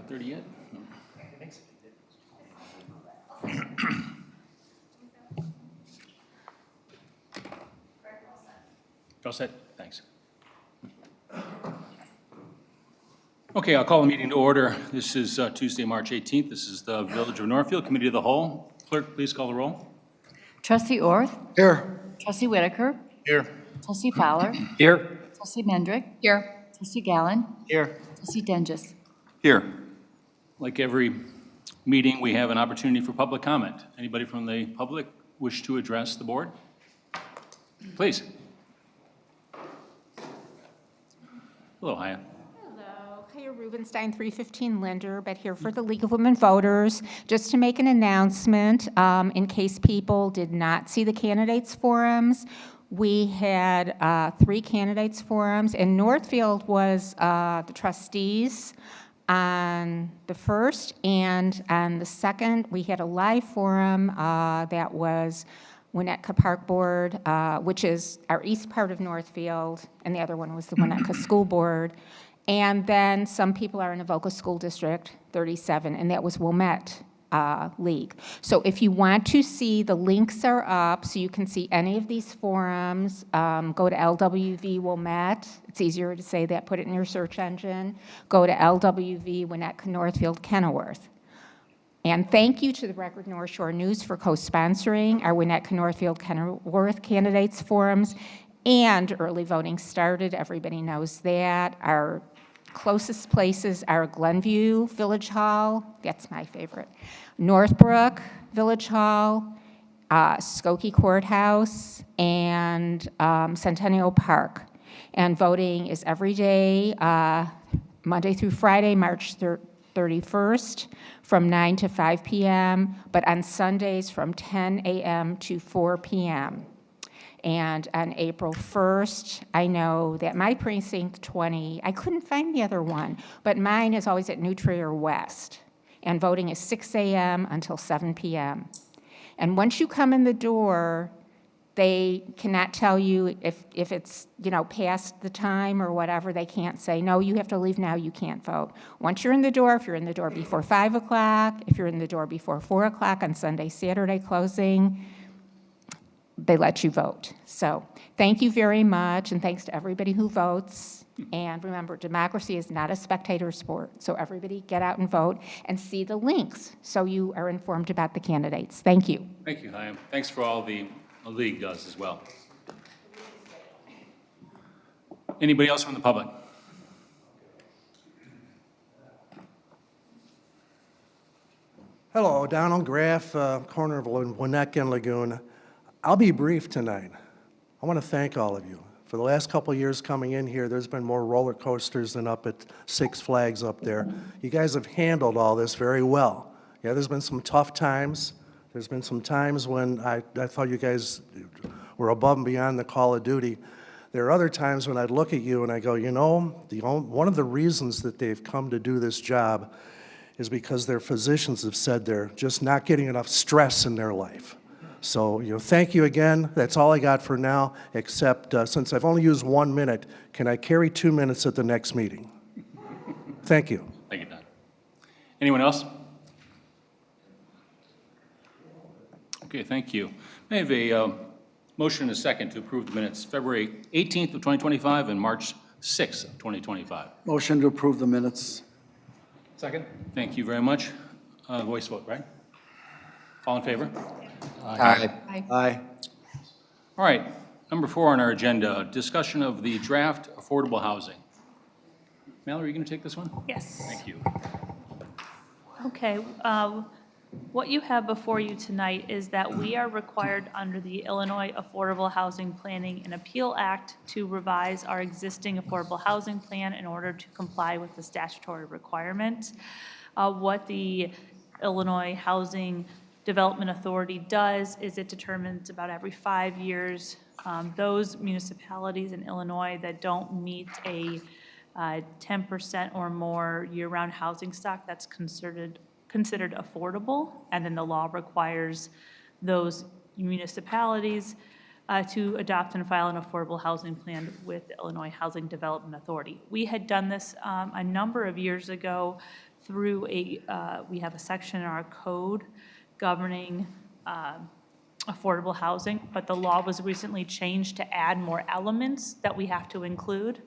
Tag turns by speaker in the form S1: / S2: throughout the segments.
S1: 5:30 yet? No. All set? Thanks. Okay, I'll call the meeting to order. This is Tuesday, March 18th. This is the Village of Northfield Committee of the Whole. Clerk, please call the roll.
S2: Trustee Orth?
S3: Here.
S2: Trustee Whitaker?
S3: Here.
S2: Trustee Fowler?
S3: Here.
S2: Trustee Mendrick? Here. Trustee Gallen?
S3: Here.
S2: Trustee Dengis?
S3: Here.
S1: Like every meeting, we have an opportunity for public comment. Anybody from the public wish to address the board? Please. Hello, Haya.
S4: Hello, Kaya Rubenstein, 315 Linder, but here for the League of Women Voters. Just to make an announcement, in case people did not see the candidates forums, we had 3 candidates forums, and Northfield was the trustees on the first, and on the second, we had a live forum that was Winnetka Park Board, which is our east part of Northfield, and the other one was the Winnetka School Board. And then some people are in Avoca School District 37, and that was Wilmette League. So if you want to see, the links are up, so you can see any of these forums. Go to LWV Wilmette. It's easier to say that, put it in your search engine. Go to LWV Winnetka Northfield Kenilworth. And thank you to the Record North Shore News for co-sponsoring our Winnetka Northfield Kenilworth Candidates Forums. And early voting started, everybody knows that. Our closest places are Glenview Village Hall, that's my favorite, Northbrook Village Hall, Skokie Courthouse, and Centennial Park. And voting is every day, Monday through Friday, March 31st, from 9 to 5 p.m., but on Sundays from 10 a.m. to 4 p.m. And on April 1st, I know that my precinct 20, I couldn't find the other one, but mine is always at New Trier West. And voting is 6 a.m. until 7 p.m. And once you come in the door, they cannot tell you if it's, past the time or whatever. They can't say, no, you have to leave now, you can't vote. Once you're in the door, if you're in the door before 5 o'clock, if you're in the door before 4 o'clock on Sunday, Saturday closing, they let you vote. So thank you very much, and thanks to everybody who votes. And remember, democracy is not a spectator sport, so everybody get out and vote and see the links so you are informed about the candidates. Thank you.
S1: Thank you, Chaim. Thanks for all the league does as well. Anybody else from the public?
S3: Hello, Donald Graff, corner of Winnetka and Lagoon. I'll be brief tonight. I want to thank all of you. For the last couple of years coming in here, there's been more roller coasters than up at Six Flags up there. You guys have handled all this very well. Yeah, there's been some tough times. There's been some times when I thought you guys were above and beyond the call of duty. There are other times when I'd look at you and I go, one of the reasons that they've come to do this job is because their physicians have said they're just not getting enough stress in their life. So, thank you again. That's all I got for now, except since I've only used 1 minute, can I carry 2 minutes at the next meeting? Thank you.
S1: Thank you, Don. Anyone else? Okay, thank you. I have a motion and a second to approve the minutes, February 18th of 2025 and March 6th of 2025.
S5: Motion to approve the minutes.
S1: Second. Thank you very much. Voice vote, right? All in favor?
S5: Aye. Aye.
S1: All right, number 4 on our agenda, discussion of the draft affordable housing. Mallory, are you going to take this one?
S6: Yes.
S1: Thank you.
S6: Okay. What you have before you tonight is that we are required under the Illinois Affordable Housing Planning and Appeal Act to revise our existing affordable housing plan in order to comply with the statutory requirement. What the Illinois Housing Development Authority does is it determines about every 5 years those municipalities in Illinois that don't meet a 10% or more year-round housing stock that's considered affordable, and then the law requires those municipalities to adopt and file an affordable housing plan with the Illinois Housing Development Authority. We had done this a number of years ago through we have a section in our code governing affordable housing, but the law was recently changed to add more elements that we have to include.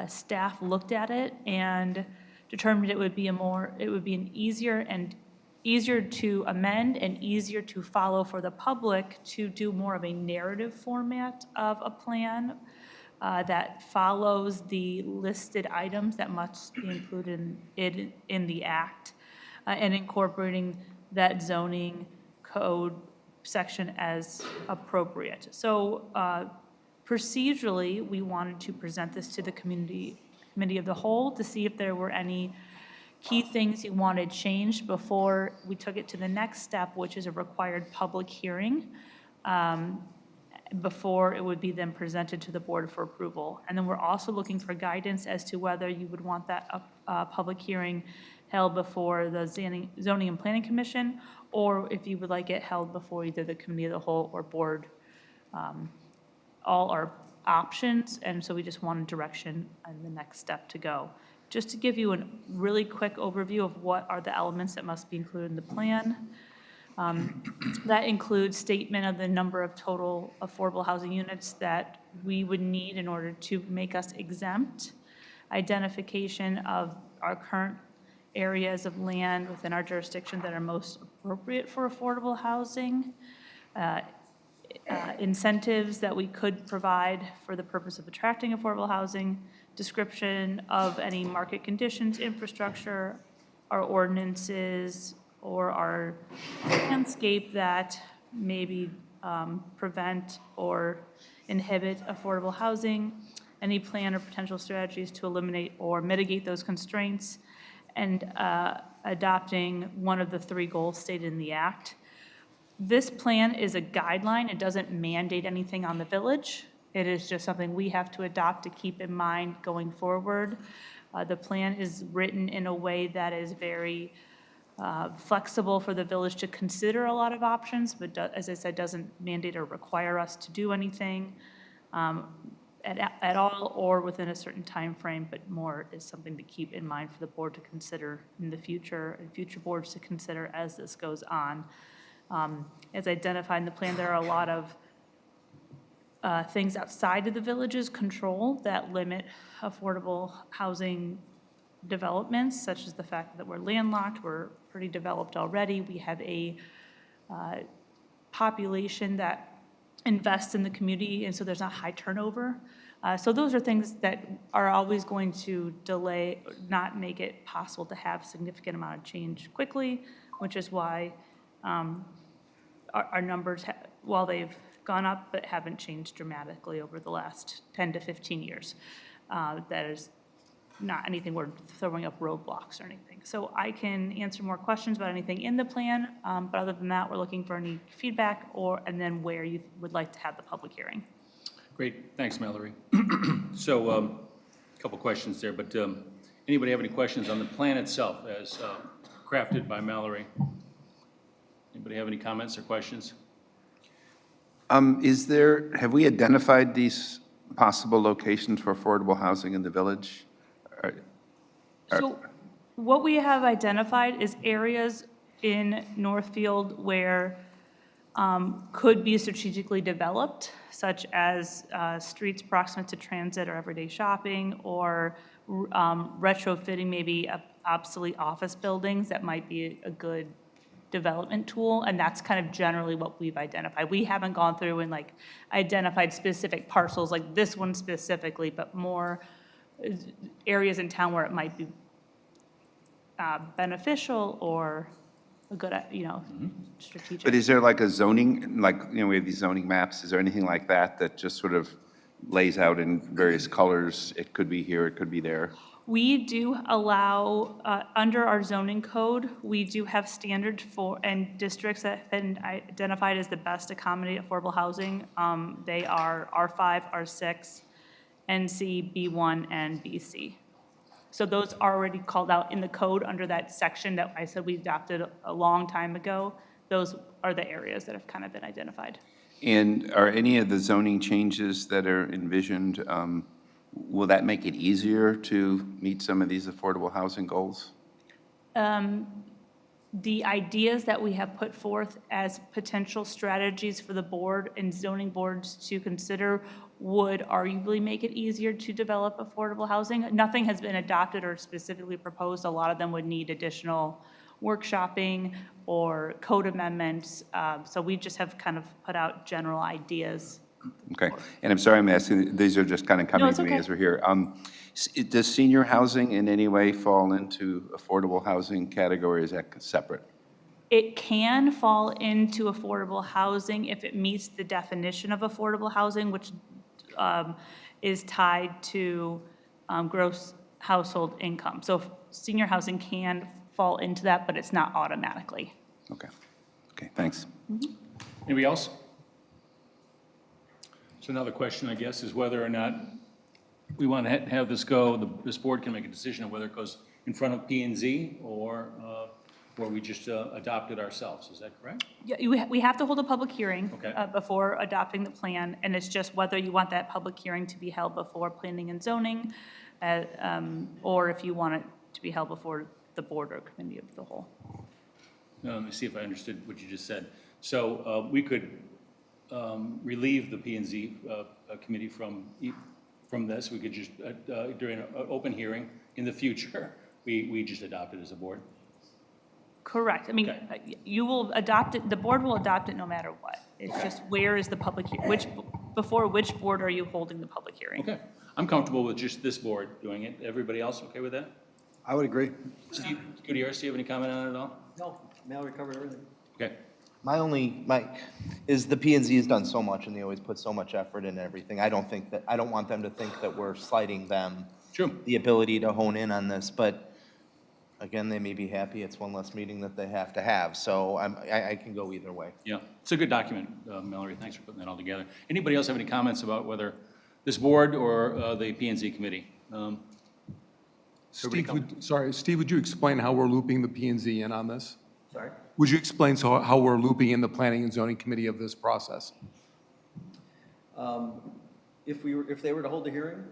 S6: Staff looked at it and determined it would be an easier to amend and easier to follow for the public to do more of a narrative format of a plan that follows the listed items that must be included in the act, and incorporating that zoning code section as appropriate. So procedurally, we wanted to present this to the committee of the whole to see if there were any key things you wanted changed before we took it to the next step, which is a required public hearing, before it would be then presented to the board for approval. And then we're also looking for guidance as to whether you would want that public hearing held before the Zoning and Planning Commission, or if you would like it held before either the committee of the whole or board. All are options, and so we just wanted direction on the next step to go. Just to give you a really quick overview of what are the elements that must be included in the plan. That includes statement of the number of total affordable housing units that we would need in order to make us exempt, identification of our current areas of land within our jurisdiction that are most appropriate for affordable housing, incentives that we could provide for the purpose of attracting affordable housing, description of any market conditions, infrastructure, our ordinances, or our landscape that maybe prevent or inhibit affordable housing, any plan or potential strategies to eliminate or mitigate those constraints, and adopting one of the 3 goals stated in the Act. This plan is a guideline. It doesn't mandate anything on the village. It is just something we have to adopt to keep in mind going forward. The plan is written in a way that is very flexible for the village to consider a lot of options, but as I said, doesn't mandate or require us to do anything at all or within a certain time frame, but more is something to keep in mind for the board to consider in the future and future boards to consider as this goes on. As identified in the plan, there are a lot of things outside of the village's control that limit affordable housing developments, such as the fact that we're landlocked, we're pretty developed already, we have a population that invests in the community, and so there's not high turnover. So those are things that are always going to delay, not make it possible to have significant amount of change quickly, which is why our numbers, while they've gone up, but haven't changed dramatically over the last 10 to 15 years. That is not anything we're throwing up roadblocks or anything. So I can answer more questions about anything in the plan, but other than that, we're looking for any feedback and then where you would like to have the public hearing.
S1: Great, thanks, Mallory. So a couple questions there, but anybody have any questions on the plan itself as crafted by Mallory? Anybody have any comments or questions?
S7: Have we identified these possible locations for affordable housing in the village?
S6: So what we have identified is areas in Northfield where could be strategically developed, such as streets proximate to transit or everyday shopping, or retrofitting maybe obsolete office buildings that might be a good development tool, and that's kind of generally what we've identified. We haven't gone through and like identified specific parcels like this one specifically, but more areas in town where it might be beneficial or a good, strategic.
S7: But is there like a zoning, we have these zoning maps, is there anything like that just sort of lays out in various colors, it could be here, it could be there?
S6: We do allow, under our zoning code, we do have standards for, and districts that have been identified as the best accommodate affordable housing. They are R5, R6, NC, B1, and BC. So those are already called out in the code under that section that I said we adopted a long time ago. Those are the areas that have kind of been identified.
S7: And are any of the zoning changes that are envisioned, will that make it easier to meet some of these affordable housing goals?
S6: The ideas that we have put forth as potential strategies for the board and zoning boards to consider would arguably make it easier to develop affordable housing. Nothing has been adopted or specifically proposed. A lot of them would need additional workshopping or code amendments. So we just have kind of put out general ideas.
S7: Okay, and I'm sorry I'm asking, these are just kind of coming
S6: it's
S7: to me
S6: okay.
S7: as we're here. Does senior housing in any way fall into affordable housing category? Is that separate?
S6: It can fall into affordable housing if it meets the definition of affordable housing, which is tied to gross household income. So senior housing can fall into that, but it's not automatically.
S7: Okay, okay, thanks.
S1: Anybody else? So another question, I guess, is whether or not we want to have this go, this board can make a decision on whether it goes in front of P and Z or we just adopt it ourselves. Is that correct?
S6: Yeah, we have to hold a public hearing
S1: Okay.
S6: before adopting the plan, and it's just whether you want that public hearing to be held before planning and zoning, or if you want it to be held before the board or committee of the whole.
S1: Let me see if I understood what you just said. So we could relieve the P and Z committee from this. We could just, during an open hearing in the future, we just adopt it as a board.
S6: Correct. I mean,
S1: Okay.
S6: you will adopt it, the board will adopt it no matter what. It's just where is the public, before which board are you holding the public hearing?
S1: Okay. I'm comfortable with just this board doing it. Everybody else okay with that?
S5: I would agree.
S1: Steve Gutierrez, do you have any comment on it at all?
S8: No, Mallory covered everything.
S1: Okay.
S8: My is the P and Z has done so much and they always put so much effort into everything. I don't want them to think that we're slighting them
S1: Sure.
S8: the ability to hone in on this, but again, they may be happy it's one less meeting that they have to have. So I can go either way.
S1: Yeah, it's a good document, Mallory. Thanks for putting that all together. Anybody else have any comments about whether this board or the P and Z committee?
S9: Steve, would you explain how we're looping the P and Z in on this?
S8: Sorry?
S9: Would you explain how we're looping in the planning and zoning committee of this process?
S10: If they were to hold a hearing?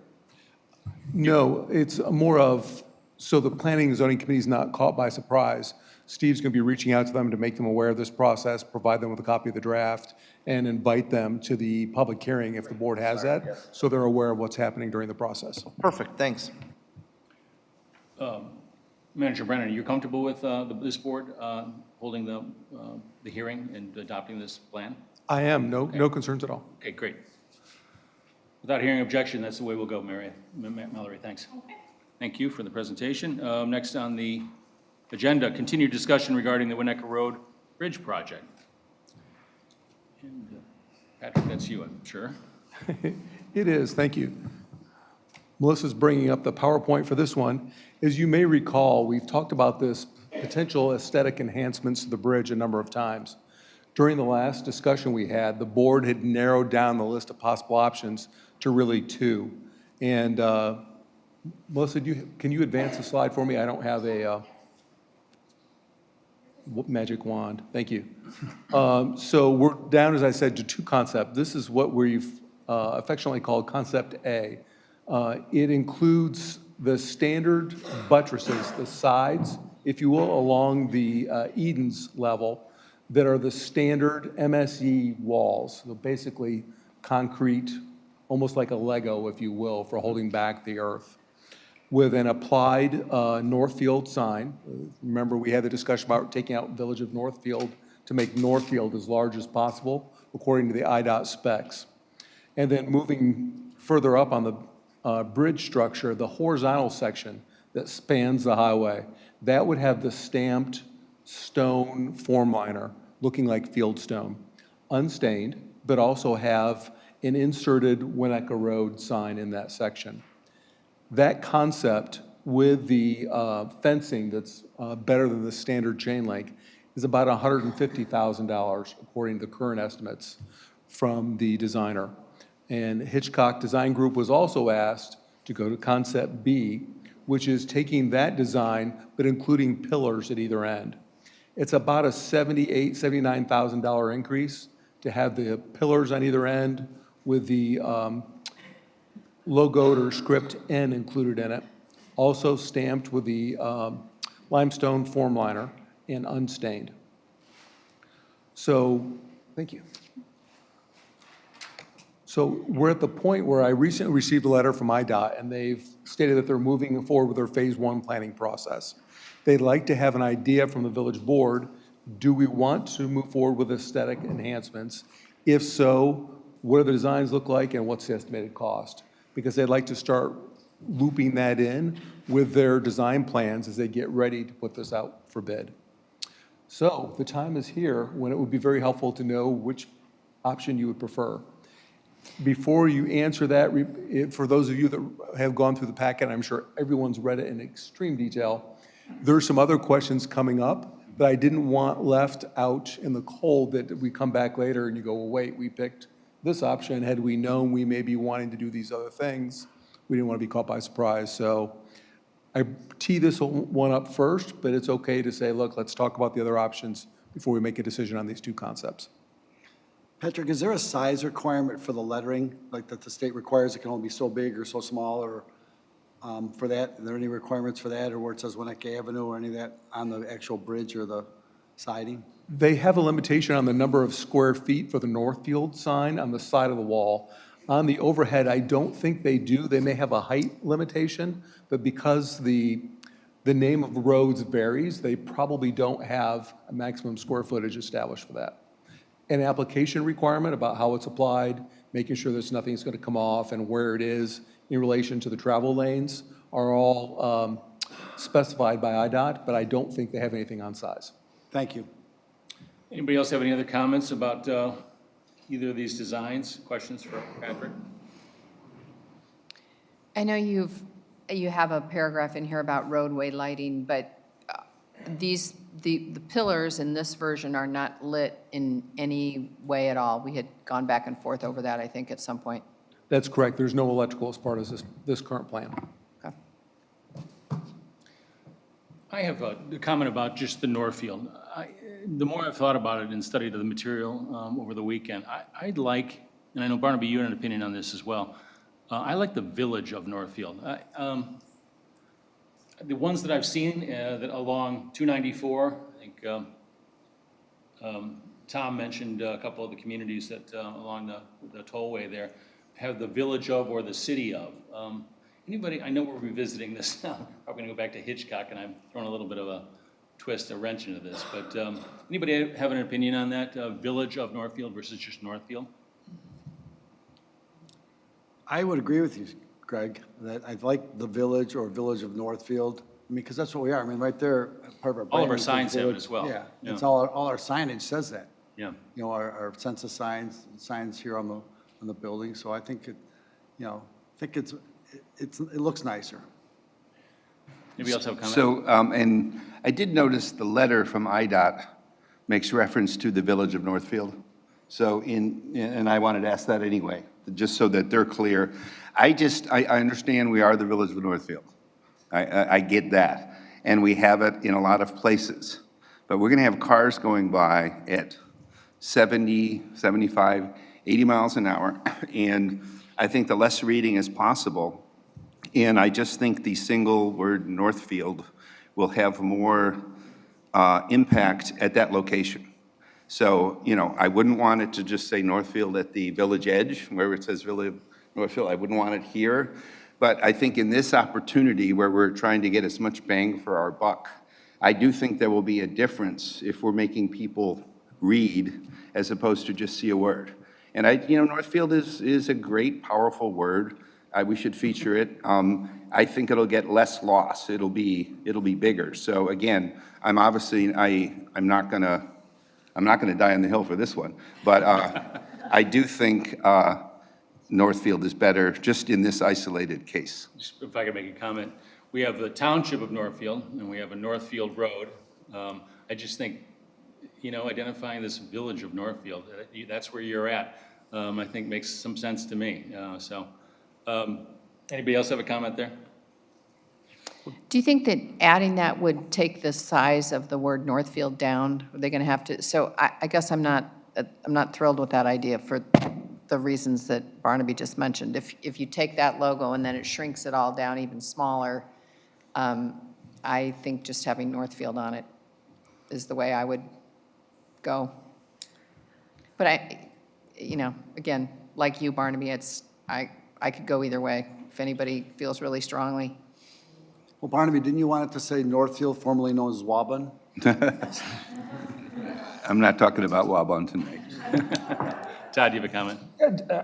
S9: No, it's more of, so the planning and zoning committee is not caught by surprise. Steve's going to be reaching out to them to make them aware of this process, provide them with a copy of the draft, and invite them to the public hearing if the board has that, so they're aware of what's happening during the process.
S8: Perfect, thanks.
S1: Manager Brennan, are you comfortable with this board holding the hearing and adopting this plan?
S9: I am, no concerns at all.
S1: Okay, great. Without hearing objection, that's the way we'll go, Mallory, thanks. Okay. Thank you for the presentation. Next on the agenda, continued discussion regarding the Winnetka Road Bridge project. And, Patrick, that's you, I'm sure.
S9: It is, thank you. Melissa's bringing up the PowerPoint for this one. As you may recall, we've talked about this potential aesthetic enhancements to the bridge a number of times. During the last discussion we had, the board had narrowed down the list of possible options to really two. And Melissa, can you advance the slide for me? I don't have a magic wand. Thank you. So we're down, as I said, to two concepts. This is what we've affectionately called Concept A. It includes the standard buttresses, the sides, if you will, along the Edens level that are the standard MSE walls. So basically concrete, almost like a Lego, if you will, for holding back the earth, with an applied Northfield sign. Remember, we had the discussion about taking out Village of Northfield to make Northfield as large as possible, according to the IDOT specs. And then moving further up on the bridge structure, the horizontal section that spans the highway, that would have the stamped stone form liner looking like fieldstone, unstained, but also have an inserted Winnetka Road sign in that section. That concept with the fencing that's better than the standard chain link is about $150,000 according to the current estimates from the designer. And Hitchcock Design Group was also asked to go to Concept B, which is taking that design but including pillars at either end. It's about a $78,000, $79,000 increase to have the pillars on either end with the logoed or script N included in it, also stamped with the limestone form liner, and unstained. So, thank you. So we're at the point where I recently received a letter from IDOT, and they've stated that they're moving forward with their Phase 1 planning process. They'd like to have an idea from the village board, do we want to move forward with aesthetic enhancements? If so, what do the designs look like and what's the estimated cost? Because they'd like to start looping that in with their design plans as they get ready to put this out for bid. So the time is here when it would be very helpful to know which option you would prefer. Before you answer that, for those of you that have gone through the packet, I'm sure everyone's read it in extreme detail. There's some other questions coming up that I didn't want left out in the cold, that we come back later and you go, well, wait, we picked this option. Had we known we may be wanting to do these other things, we didn't want to be caught by surprise. So I tee this one up first, but it's okay to say, look, let's talk about the other options before we make a decision on these two concepts.
S5: Patrick, is there a size requirement for the lettering, like that the state requires it can only be so big or so small, or for that? Are there any requirements for that, or where it says Winnetka Avenue or any of that on the actual bridge or the siding?
S9: They have a limitation on the number of square feet for the Northfield sign on the side of the wall. On the overhead, I don't think they do. They may have a height limitation, but because the name of roads varies, they probably don't have a maximum square footage established for that. An application requirement about how it's applied, making sure there's nothing that's going to come off, and where it is in relation to the travel lanes are all specified by IDOT, but I don't think they have anything on size.
S5: Thank you.
S1: Anybody else have any other comments about either of these designs? Questions for Patrick?
S11: I know you have a paragraph in here about roadway lighting, but the pillars in this version are not lit in any way at all. We had gone back and forth over that, I think, at some point.
S9: That's correct. There's no electrical as part of this current plan.
S11: Okay.
S1: I have a comment about just the Northfield. The more I've thought about it and studied the material over the weekend, I'd like, and I know Barnaby, you had an opinion on this as well, I like the village of Northfield. The ones that I've seen that along 294, I think Tom mentioned a couple of the communities that along the tollway there have the village of or the city of. Anybody, I know we're revisiting this now, I'm going to go back to Hitchcock, and I'm throwing a little bit of a twist, a wrench into this, but anybody have an opinion on that, village of Northfield versus just Northfield?
S5: I would agree with you, Greg, that I like the village or village of Northfield. I mean, because that's what we are. I mean, right there, part of our
S1: All of
S5: brand
S1: our
S5: is the
S1: signs have it
S5: village.
S1: as well.
S5: Yeah,
S1: Yeah.
S5: it's all our signage says that.
S1: Yeah.
S5: You know, our census signs here on the building. So I think it looks nicer.
S1: Anybody else have a comment?
S7: So, and I did notice the letter from IDOT makes reference to the village of Northfield. So and I wanted to ask that anyway, just so that they're clear. I understand we are the village of Northfield. I get that. And we have it in a lot of places. But we're going to have cars going by at 70, 75, 80 miles an hour. And I think the less reading is possible. And I just think the single word Northfield will have more impact at that location. So, you know, I wouldn't want it to just say Northfield at the village edge, where it says Village Northfield. I wouldn't want it here. But I think in this opportunity where we're trying to get as much bang for our buck, I do think there will be a difference if we're making people read as opposed to just see a word. And Northfield is a great, powerful word. We should feature it. I think it'll get less loss. It'll be bigger. So again, I'm not gonna die on the hill for this one, but I do think Northfield is better just in this isolated case.
S1: Just if I could make a comment, we have the township of Northfield and we have a Northfield Road. I just think, identifying this village of Northfield, that's where you're at, I think makes some sense to me. Anybody else have a comment there?
S11: Do you think that adding that would take the size of the word Northfield down? Are they going to have to? So I guess I'm not thrilled with that idea for the reasons that Barnaby just mentioned. If you take that logo and then it shrinks it all down even smaller, I think just having Northfield on it is the way I would go. But again, like you, Barnaby, I could go either way, if anybody feels really strongly.
S5: Well, Barnaby, didn't you want it to say Northfield, formerly known as Waban?
S7: I'm not talking about Waban tonight.
S1: Todd, do you have a comment?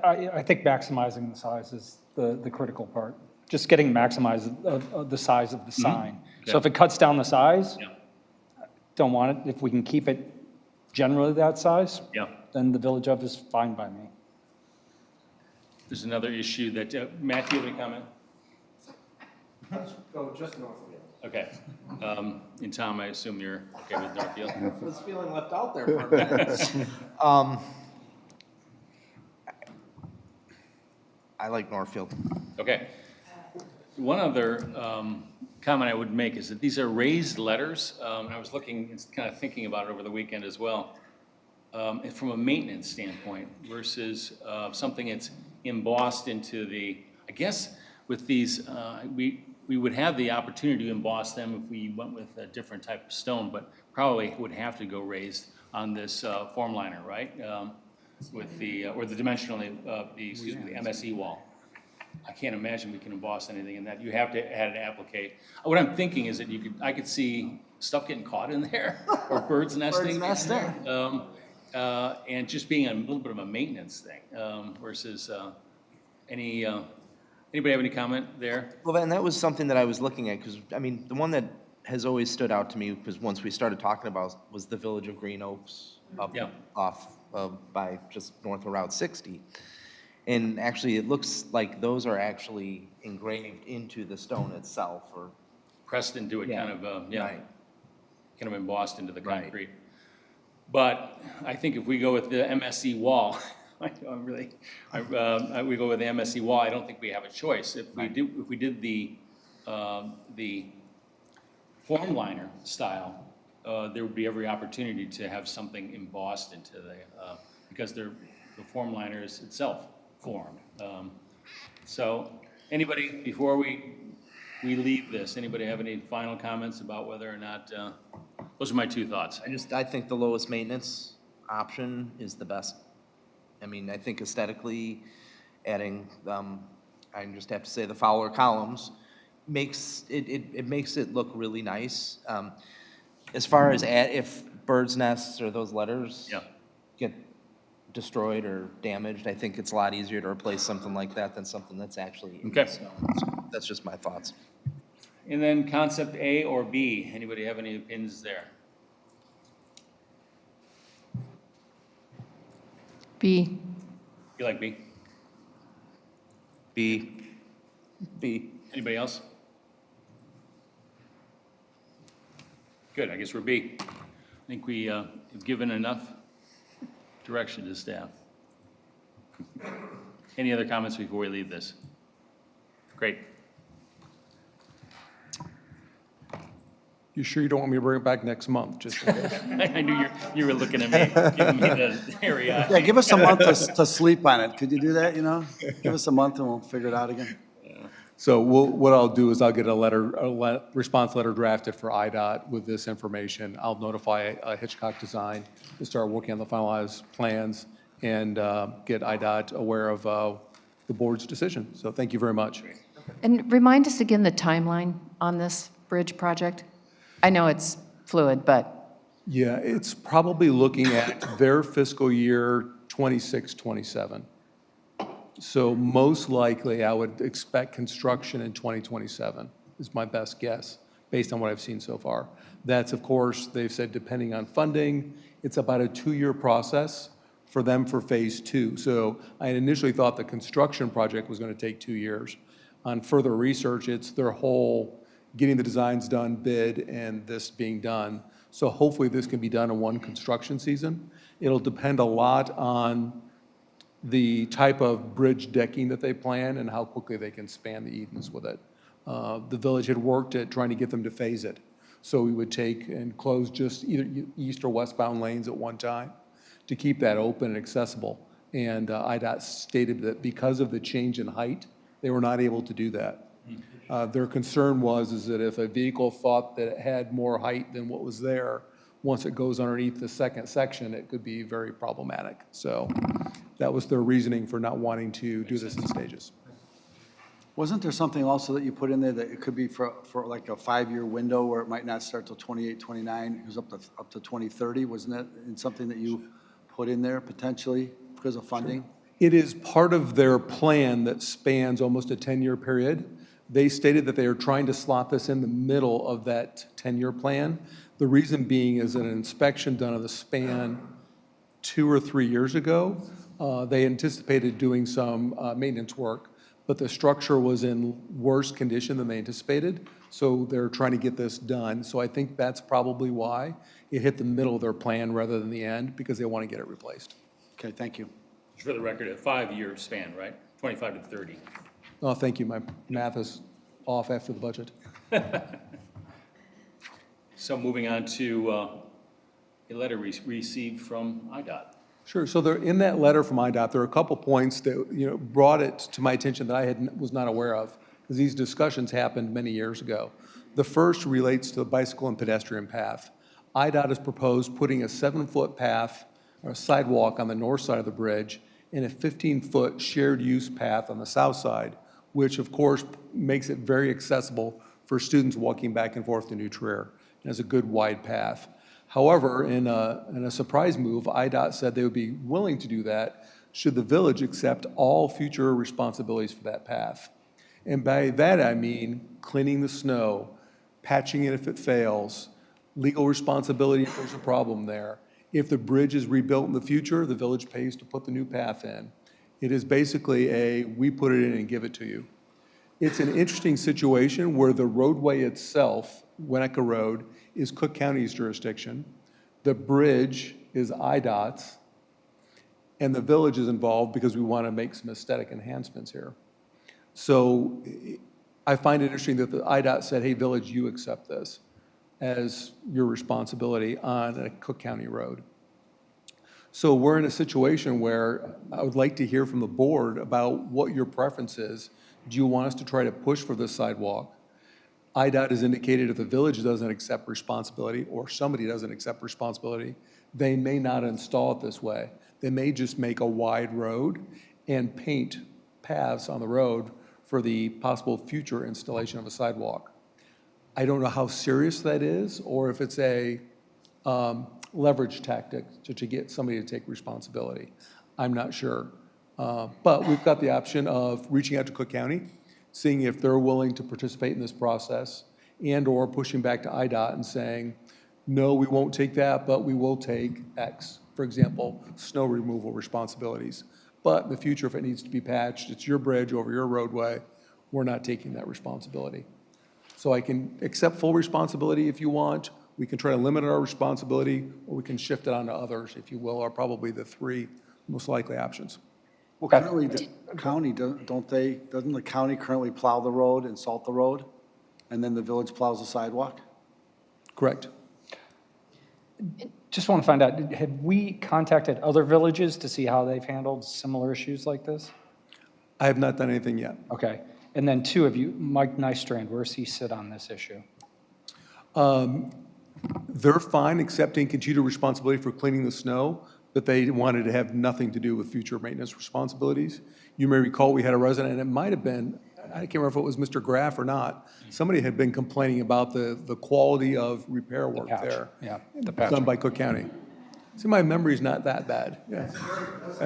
S12: I think maximizing the size is the critical part. Just getting maximized of the size of the sign. So if it cuts down the size, don't want it. If we can keep it generally that size, then the Village of is fine by me.
S1: There's another issue that, Matt, do you have any comment?
S10: Go just Northfield.
S1: Okay. And Tom, I assume you're okay with Northfield?
S8: I was feeling left out there for a minute. I like Northfield.
S1: Okay. One other comment I would make is that these are raised letters, and I was looking, and kind of thinking about it over the weekend as well, from a maintenance standpoint versus something that's embossed into the, I guess with these, we would have the opportunity to emboss them if we went with a different type of stone, but probably would have to go raised on this form liner, right? With the, or the dimensionally, the MSE wall. I can't imagine we can emboss anything in that. You have to add an applique. What I'm thinking is that I could see stuff getting caught in there, or birds nesting.
S8: Birds nesting.
S1: And just being a little bit of a maintenance thing, versus anybody have any comment there?
S8: Well, and that was something that I was looking at, because, I mean, the one that has always stood out to me, because once we started talking about, was the Village of Green Oaks up off by just north of Route 60. And actually, it looks like those are actually engraved into the stone itself, or
S1: Pressed into it, kind of,
S8: right.
S1: kind of embossed into the concrete. But I think if we go with the MSE wall, we go with the MSE wall, I don't think we have a choice. If we did the form liner style, there would be every opportunity to have something embossed into the, because the form liner is itself formed. So anybody, before we leave this, anybody have any final comments about whether or not, those are my two thoughts.
S8: I think the lowest maintenance option is the best. I mean, I think aesthetically, adding, I just have to say, the Fowler columns makes it makes it look really nice. As far as if birds' nests or those letters get destroyed or damaged, I think it's a lot easier to replace something like that than something that's actually in the stone. So that's just my thoughts.
S1: And then concept A or B, anybody have any opinions there?
S11: B.
S1: You like B?
S8: B.
S1: Anybody else? Good, I guess we're B. I think we have given enough direction to staff. Any other comments before we leave this? Great.
S9: You sure you don't want me to bring it back next month, just in case?
S1: I knew you were looking at me, giving me the area.
S5: Yeah, give us a month to sleep on it. Could you do that, Give us a month and we'll figure it out again.
S9: So what I'll do is I'll get a response letter drafted for IDOT with this information. I'll notify Hitchcock Design to start working on the finalized plans and get IDOT aware of the board's decision. So thank you very much.
S11: And remind us again the timeline on this bridge project? I know it's fluid, but.
S9: Yeah, it's probably looking at their fiscal year 26, 27. So most likely, I would expect construction in 2027 is my best guess, based on what I've seen so far. That's, of course, they've said depending on funding, it's about a 2-year process for them for phase 2. So I initially thought the construction project was going to take 2 years. On further research, it's their whole getting the designs done, bid, and this being done. So hopefully this can be done in one construction season. It'll depend a lot on the type of bridge decking that they plan and how quickly they can span the Edens with it. The village had worked at trying to get them to phase it. So we would take and close just either east or westbound lanes at one time to keep that open and accessible. And IDOT stated that because of the change in height, they were not able to do that. Their concern is that if a vehicle thought that it had more height than what was there, once it goes underneath the second section, it could be very problematic. So that was their reasoning for not wanting to do this in stages.
S5: Wasn't there something also that you put in there that it could be for like a 5-year window where it might not start till 28, 29, it goes up to 2030? Wasn't that something that you put in there potentially because of funding?
S9: It is part of their plan that spans almost a 10-year period. They stated that they are trying to slot this in the middle of that 10-year plan. The reason being is an inspection done of the span 2 or 3 years ago. They anticipated doing some maintenance work, but the structure was in worse condition than they anticipated, so they're trying to get this done. So I think that's probably why it hit the middle of their plan rather than the end, because they want to get it replaced.
S5: Okay, thank you.
S1: For the record, a 5-year span, right? 25 to 30.
S9: Oh, thank you. My math is off after the budget.
S1: So moving on to a letter received from IDOT.
S9: Sure. So there, in that letter from IDOT, there are a couple points that brought it to my attention that I was not aware of, because these discussions happened many years ago. The first relates to the bicycle and pedestrian path. IDOT has proposed putting a 7-foot path or a sidewalk on the north side of the bridge and a 15-foot shared use path on the south side, which of course makes it very accessible for students walking back and forth to New Trier. It has a good wide path. However, in a surprise move, IDOT said they would be willing to do that should the village accept all future responsibilities for that path. And by that I mean cleaning the snow, patching it if it fails, legal responsibility if there's a problem there. If the bridge is rebuilt in the future, the village pays to put the new path in. It is basically we put it in and give it to you. It's an interesting situation where the roadway itself, Winnetka Road, is Cook County's jurisdiction. The bridge is IDOT's, and the village is involved because we want to make some aesthetic enhancements here. So I find it interesting that the IDOT said, hey, village, you accept this as your responsibility on a Cook County road. So we're in a situation where I would like to hear from the board about what your preference is. Do you want us to try to push for this sidewalk? IDOT has indicated if the village doesn't accept responsibility or somebody doesn't accept responsibility, they may not install it this way. They may just make a wide road and paint paths on the road for the possible future installation of a sidewalk. I don't know how serious that is, or if it's a leverage tactic to get somebody to take responsibility. I'm not sure. But we've got the option of reaching out to Cook County, seeing if they're willing to participate in this process, and or pushing back to IDOT and saying, no, we won't take that, but we will take X. For example, snow removal responsibilities. But in the future, if it needs to be patched, it's your bridge over your roadway, we're not taking that responsibility. So I can accept full responsibility if you want. We can try to limit our responsibility, or we can shift it onto others, if you will, are probably the 3 most likely options.
S5: Well, currently, the county, doesn't the county currently plow the road and salt the road? And then the village plows the sidewalk?
S9: Correct.
S12: Just want to find out, have we contacted other villages to see how they've handled similar issues like this?
S9: I have not done anything yet.
S12: Okay. And then 2 of you, Mike Nystrand, where does he sit on this issue?
S9: They're fine accepting continued responsibility for cleaning the snow, but they wanted to have nothing to do with future maintenance responsibilities. You may recall we had a resident, and it might have been, I can't remember if it was Mr. Graff or not, somebody had been complaining about the quality of repair work there.
S12: Yeah, the patch.
S9: Done by Cook County. See, my memory's not that bad. Yeah.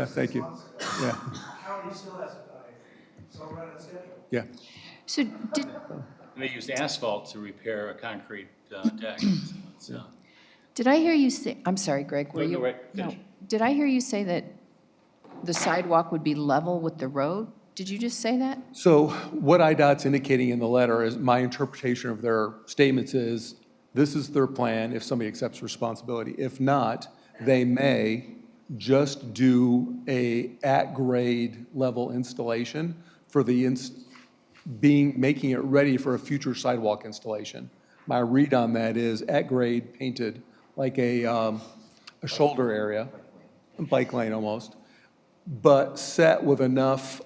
S9: Thank you. Yeah.
S3: County still has so right on schedule.
S9: Yeah.
S2: So did,
S1: And they used asphalt to repair a concrete deck. So,
S11: Did I hear you say, I'm sorry, Greg, were
S1: No,
S11: you?
S1: go right,
S11: No.
S1: finish.
S11: Did I hear you say that the sidewalk would be level with the road? Did you just say that?
S9: So what IDOT's indicating in the letter is my interpretation of their statements is this is their plan if somebody accepts responsibility. If not, they may just do a at-grade level installation for the making it ready for a future sidewalk installation. My read on that is at-grade painted like a shoulder area, a bike lane almost, but set with enough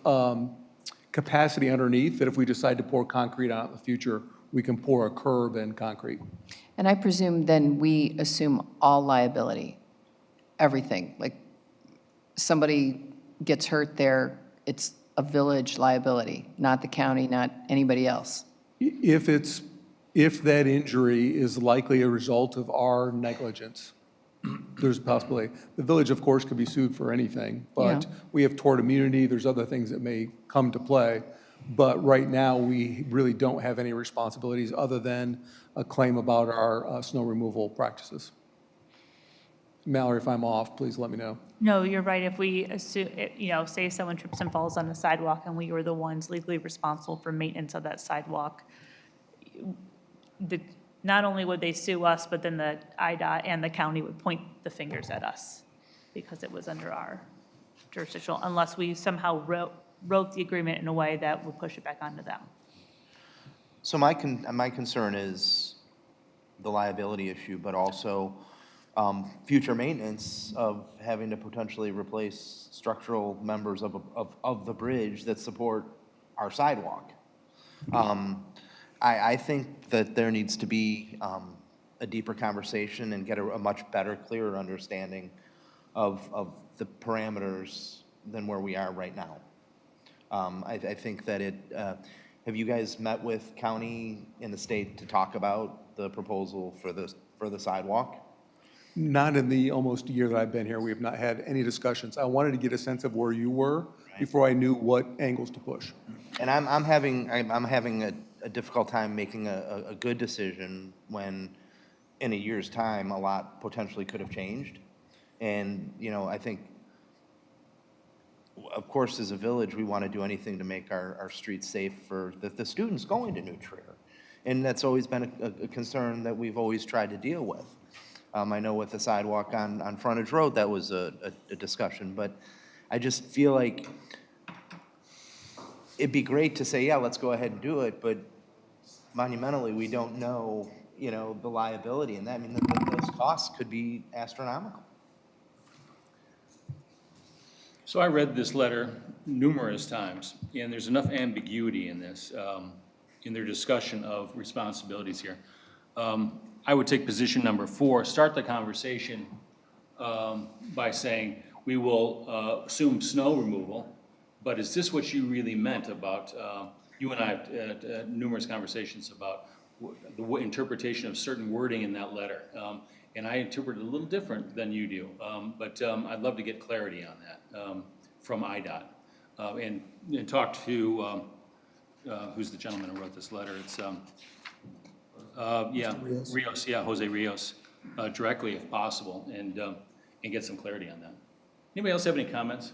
S9: capacity underneath that if we decide to pour concrete out in the future, we can pour a curb and concrete.
S11: And I presume then we assume all liability, everything. Like, somebody gets hurt there, it's a village liability, not the county, not anybody else.
S9: If that injury is likely a result of our negligence, there's a possibility. The village, of course, could be sued for anything, but
S11: Yeah.
S9: we have tort immunity, there's other things that may come to play. But right now, we really don't have any responsibilities other than a claim about our snow removal practices. Mallory, if I'm off, please let me know.
S6: No, you're right. If we assume, say someone trips and falls on the sidewalk and we were the ones legally responsible for maintenance of that sidewalk, not only would they sue us, but then the IDOT and the county would point the fingers at us because it was under our jurisdictional, unless we somehow wrote the agreement in a way that would push it back onto them.
S8: So my concern is the liability issue, but also future maintenance of having to potentially replace structural members of the bridge that support our sidewalk. I think that there needs to be a deeper conversation and get a much better, clearer understanding of the parameters than where we are right now. I think that have you guys met with county and the state to talk about the proposal for the sidewalk?
S9: Not in the almost year that I've been here. We have not had any discussions. I wanted to get a sense of where you were before I knew what angles to push.
S8: And I'm having a difficult time making a good decision when in a year's time, a lot potentially could have changed. And, I think, of course, as a village, we want to do anything to make our streets safe for the students going to New Trier. And that's always been a concern that we've always tried to deal with. I know with the sidewalk on Frontage Road, that was a discussion, but I just feel like it'd be great to say, yeah, let's go ahead and do it, but monumentally, we don't know, the liability in that. I mean, those costs could be astronomical.
S1: So I read this letter numerous times, and there's enough ambiguity in this, in their discussion of responsibilities here. I would take position number 4, start the conversation by saying, we will assume snow removal, but is this what you really meant about, you and I have had numerous conversations about the interpretation of certain wording in that letter. And I interpret it a little different than you do, but I'd love to get clarity on that from IDOT. And talk to, who's the gentleman who wrote this letter? It's, Rios, Jose Rios, directly if possible, and get some clarity on that. Anybody else have any comments?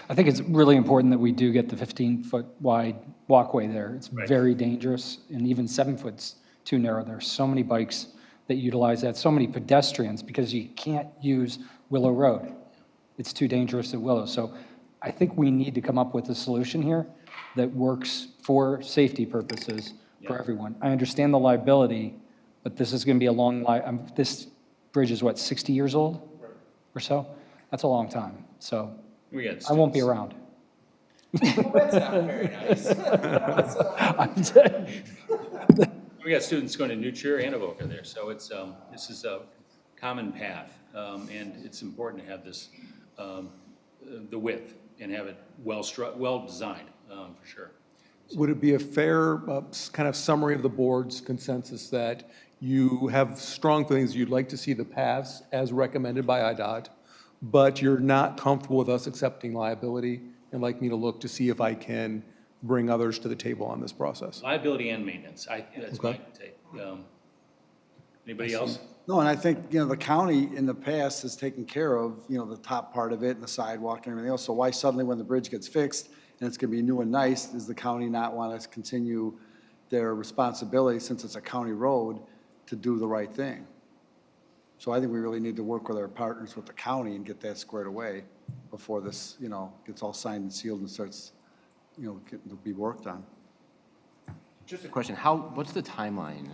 S12: I think it's really important that we do get the 15-foot wide walkway there. It's
S1: Right.
S12: very dangerous, and even 7 foot's too narrow. There are so many bikes that utilize that, so many pedestrians, because you can't use Willow Road. It's too dangerous at Willow. So I think we need to come up with a solution here that works for safety purposes for everyone. I understand the liability, but this is going to be a long life. This bridge is what, 60 years old or so? That's a long time. So I won't be around.
S10: That's not very nice.
S1: We got students going to New Trier and Avoca there, so it's, this is a common path, and it's important to have this, the width, and have it well designed, for sure.
S9: Would it be a fair kind of summary of the board's consensus that you have strong feelings you'd like to see the paths as recommended by IDOT, but you're not comfortable with us accepting liability and like me to look to see if I can bring others to the table on this process?
S1: Liability and maintenance, that's my take. Anybody else?
S5: No, and I think, the county in the past has taken care of, the top part of it and the sidewalk and everything else. So why suddenly when the bridge gets fixed and it's going to be new and nice, does the county not want to continue their responsibility, since it's a county road, to do the right thing? So I think we really need to work with our partners with the county and get that squared away before this, gets all signed and sealed and starts, to be worked on.
S13: Just a question, what's the timeline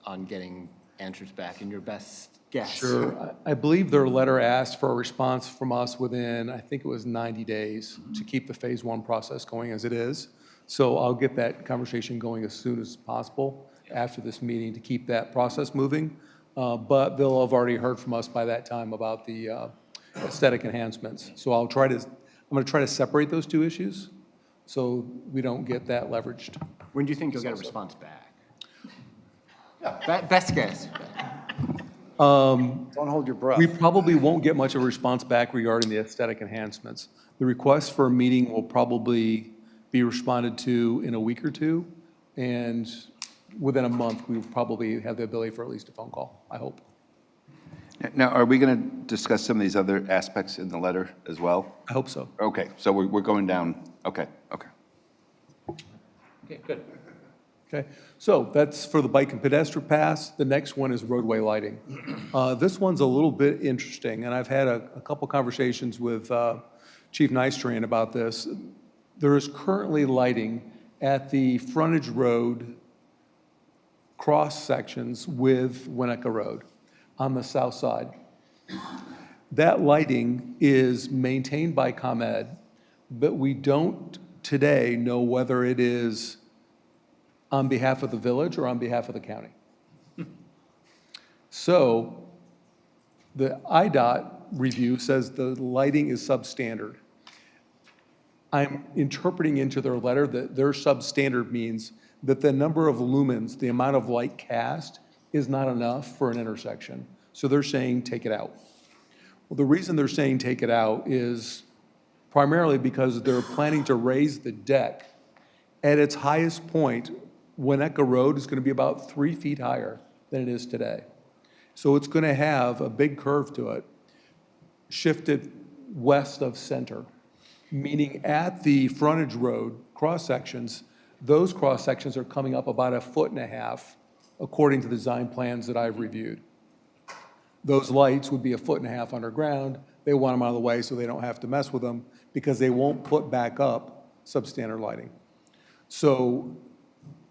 S13: on getting
S10: answers back, in your best guess?
S9: Sure. I believe their letter asked for a response from us within, I think it was 90 days, to keep the Phase 1 process going as it is. So I'll get that conversation going as soon as possible after this meeting to keep that process moving. But they'll have already heard from us by that time about the aesthetic enhancements. So I'm going to try to separate those two issues so we don't get that leveraged.
S10: When do you think you'll get a response back? Best guess.
S5: Don't hold your breath.
S9: We probably won't get much of a response back regarding the aesthetic enhancements. The request for a meeting will probably be responded to in a week or two, and within a month, we will probably have the ability for at least a phone call, I hope.
S7: Now, are we going to discuss some of these other aspects in the letter as well?
S9: I hope so.
S7: Okay, so we're going down, okay.
S1: Okay, good.
S9: Okay, so that's for the bike and pedestrian paths. The next one is roadway lighting. This one's a little bit interesting, and I've had a couple conversations with Chief Nystran about this. There is currently lighting at the frontage road cross sections with Winnetka Road on the south side. That lighting is maintained by ComEd, but we don't today know whether it is on behalf of the village or on behalf of the county. So the IDOT review says the lighting is substandard. I'm interpreting into their letter that their substandard means that the number of lumens, the amount of light cast, is not enough for an intersection. So they're saying take it out. Well, the reason they're saying take it out is primarily because they're planning to raise the deck. At its highest point, Winnetka Road is going to be about 3 feet higher than it is today. So it's going to have a big curve to it, shifted west of center, meaning at the frontage road cross sections, those cross sections are coming up about 1.5 feet, according to the design plans that I've reviewed. Those lights would be 1.5 feet underground. They want them out of the way so they don't have to mess with them because they won't put back up substandard lighting. So